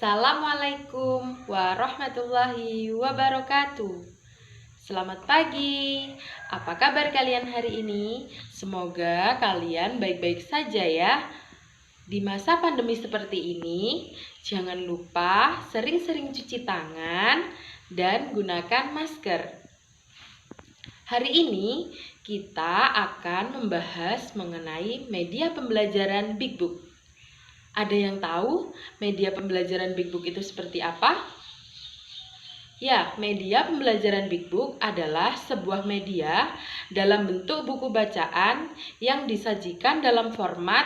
Assalamualaikum warahmatullahi wabarakatuh. Selamat pagi. Apa kabar kalian hari ini? Semoga kalian baik-baik saja ya. Di masa pandemi seperti ini, jangan lupa sering-sering cuci tangan dan gunakan masker. Hari ini kita akan membahas mengenai media pembelajaran Big Book. Ada yang tahu media pembelajaran Big Book itu seperti apa? Ya, media pembelajaran Big Book adalah sebuah media dalam bentuk buku bacaan yang disajikan dalam format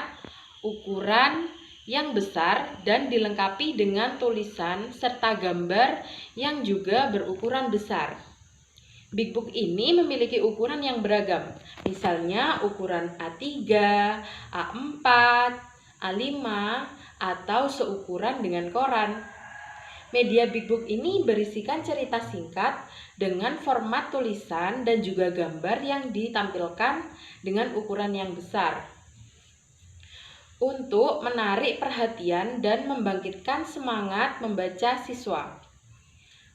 ukuran yang besar dan dilengkapi dengan tulisan serta gambar yang juga berukuran besar. Big Book ini memiliki ukuran yang beragam, misalnya ukuran A3, A4, A5, atau seukuran dengan koran. Media Big Book ini berisikan cerita singkat dengan format tulisan dan juga gambar yang ditampilkan dengan ukuran yang besar. Untuk menarik perhatian dan membangkitkan semangat membaca siswa.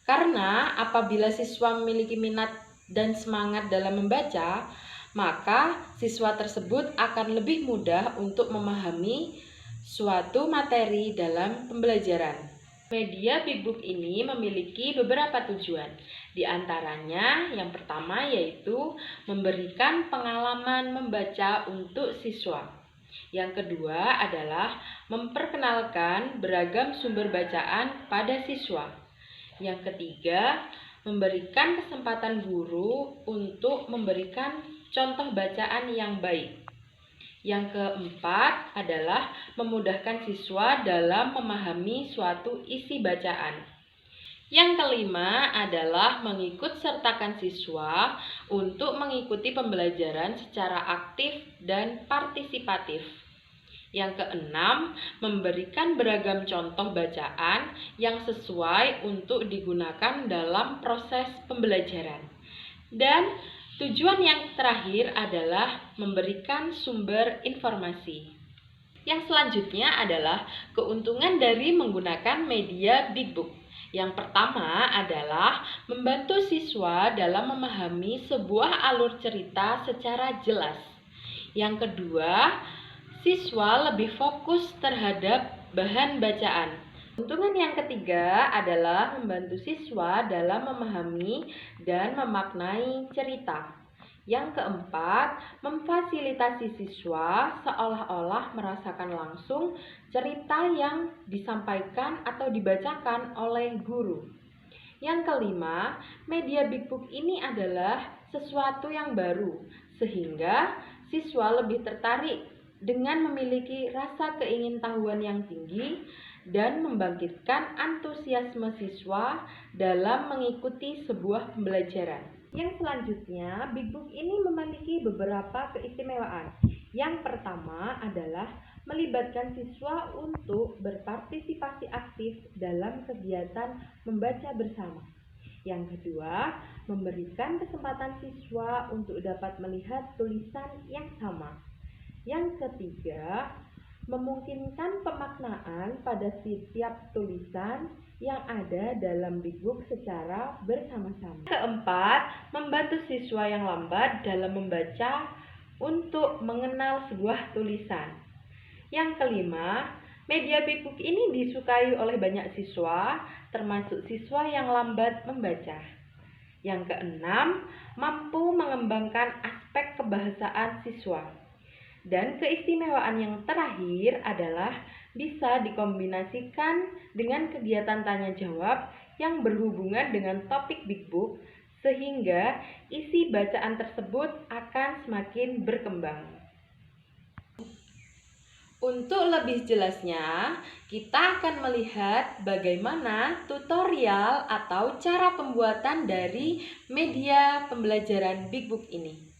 Karena apabila siswa memiliki minat dan semangat dalam membaca, maka siswa tersebut akan lebih mudah untuk memahami suatu materi dalam pembelajaran. Media Big Book ini memiliki beberapa tujuan. Di antaranya, yang pertama yaitu memberikan pengalaman membaca untuk siswa. Yang kedua adalah memperkenalkan beragam sumber bacaan pada siswa. Yang ketiga, memberikan kesempatan guru untuk memberikan contoh bacaan yang baik. Yang keempat adalah memudahkan siswa dalam memahami suatu isi bacaan. Yang kelima adalah mengikut sertakan siswa untuk mengikuti pembelajaran secara aktif dan partisipatif. Yang keenam, memberikan beragam contoh bacaan yang sesuai untuk digunakan dalam proses pembelajaran. Dan tujuan yang terakhir adalah memberikan sumber informasi. Yang selanjutnya adalah keuntungan dari menggunakan media Big Book. Yang pertama adalah membantu siswa dalam memahami sebuah alur cerita secara jelas. Yang kedua, siswa lebih fokus terhadap bahan bacaan. Keuntungan yang ketiga adalah membantu siswa dalam memahami dan memaknai cerita. Yang keempat, memfasilitasi siswa seolah-olah merasakan langsung cerita yang disampaikan atau dibacakan oleh guru. Yang kelima, media Big Book ini adalah sesuatu yang baru, sehingga siswa lebih tertarik dengan memiliki rasa keingintahuan yang tinggi dan membangkitkan antusiasme siswa dalam mengikuti sebuah pembelajaran. Yang selanjutnya, Big Book ini memiliki beberapa keistimewaan. Yang pertama adalah melibatkan siswa untuk berpartisipasi aktif dalam kegiatan membaca bersama. Yang kedua, memberikan kesempatan siswa untuk dapat melihat tulisan yang sama. Yang ketiga, memungkinkan pemaknaan pada setiap tulisan yang ada dalam Big Book secara bersama-sama. Keempat, membantu siswa yang lambat dalam membaca untuk mengenal sebuah tulisan. Yang kelima, media Big Book ini disukai oleh banyak siswa, termasuk siswa yang lambat membaca. Yang keenam, mampu mengembangkan aspek kebahasaan siswa. Dan keistimewaan yang terakhir adalah bisa dikombinasikan dengan kegiatan tanya jawab yang berhubungan dengan topik Big Book, sehingga isi bacaan tersebut akan semakin berkembang. Untuk lebih jelasnya, kita akan melihat bagaimana tutorial atau cara pembuatan dari media pembelajaran Big Book ini.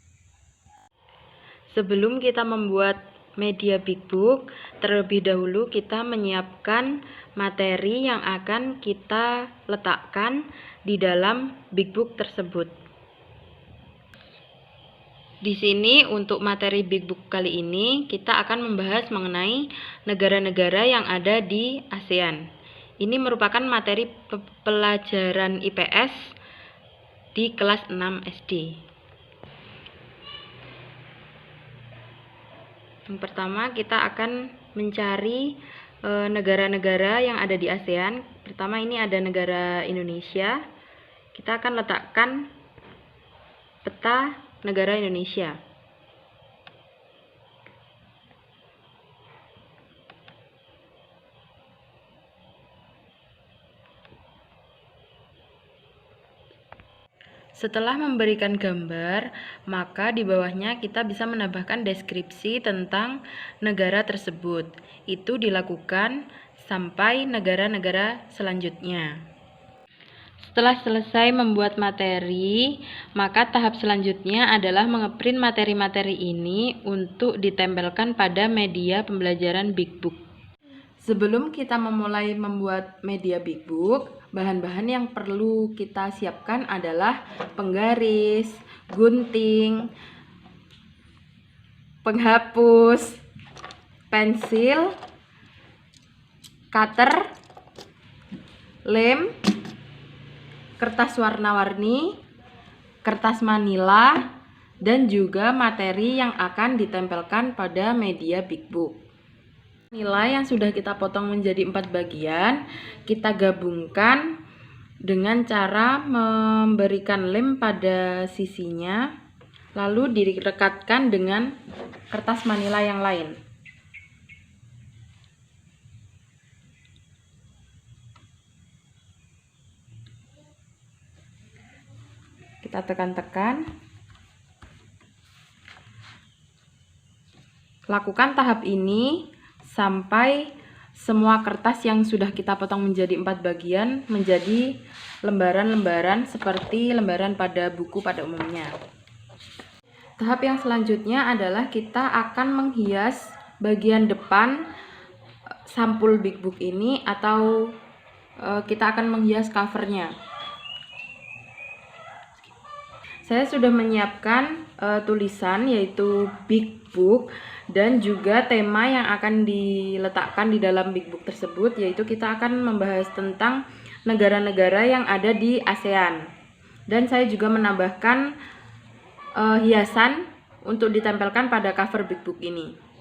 Sebelum kita membuat media Big Book, terlebih dahulu kita menyiapkan materi yang akan kita letakkan di dalam Big Book tersebut. Di sini untuk materi Big Book kali ini kita akan membahas mengenai negara-negara yang ada di ASEAN. Ini merupakan materi pelajaran IPS di kelas 6 SD. Yang pertama kita akan mencari negara-negara yang ada di ASEAN. Pertama ini ada negara Indonesia. Kita akan letakkan peta negara Indonesia. Setelah memberikan gambar, maka di bawahnya kita bisa menambahkan deskripsi tentang negara tersebut. Itu dilakukan sampai negara-negara selanjutnya. Setelah selesai membuat materi, maka tahap selanjutnya adalah mengeprint materi-materi ini untuk ditempelkan pada media pembelajaran Big Book. Sebelum kita memulai membuat media Big Book, bahan-bahan yang perlu kita siapkan adalah penggaris, gunting, penghapus, pensil, cutter, lem, kertas warna-warni, kertas manila, dan juga materi yang akan ditempelkan pada media Big Book. Nilai yang sudah kita potong menjadi 4 bagian, kita gabungkan dengan cara memberikan lem pada sisinya, lalu direkatkan dengan kertas manila yang lain. Kita tekan-tekan. Lakukan tahap ini sampai semua kertas yang sudah kita potong menjadi 4 bagian menjadi lembaran-lembaran seperti lembaran pada buku pada umumnya. Tahap yang selanjutnya adalah kita akan menghias bagian depan sampul Big Book ini, atau kita akan menghias covernya. Saya sudah menyiapkan tulisan yaitu Big Book dan juga tema yang akan diletakkan di dalam Big Book tersebut, yaitu kita akan membahas tentang negara-negara yang ada di ASEAN. Dan saya juga menambahkan hiasan untuk ditempelkan pada cover Big Book ini.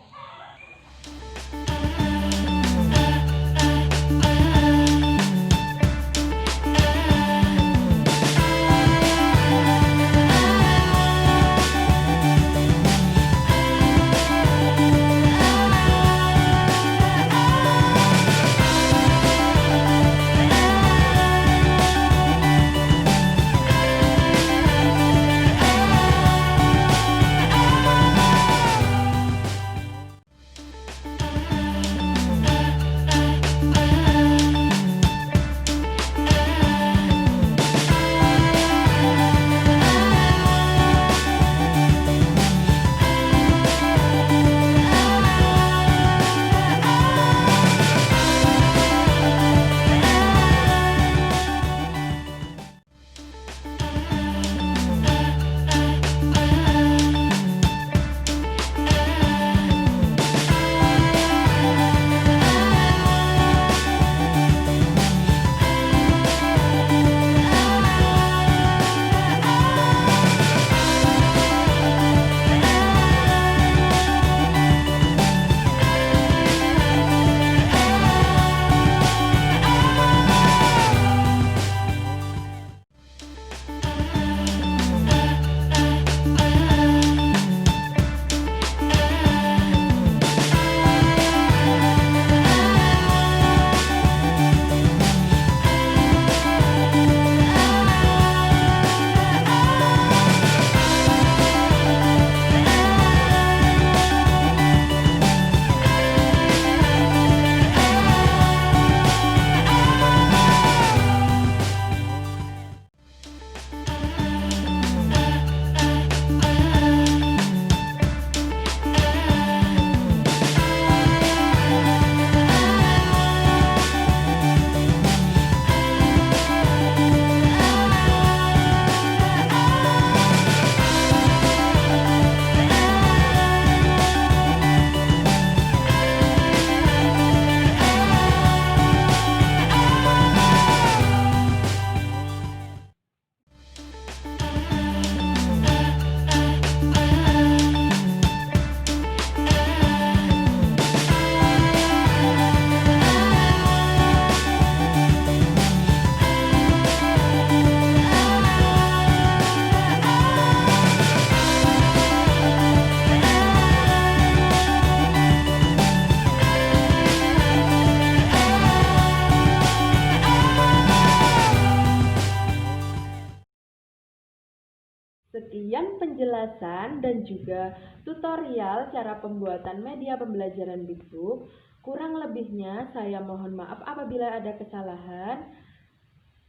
Sekian penjelasan dan juga tutorial cara pembuatan media pembelajaran Bigbook. Kurang lebihnya saya mohon maaf apabila ada kesalahan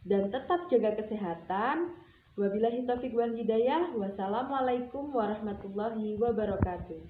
dan tetap jaga kesehatan. Wabillahi taufiq wal hidayah. Wassalamualaikum warahmatullahi wabarakatuh.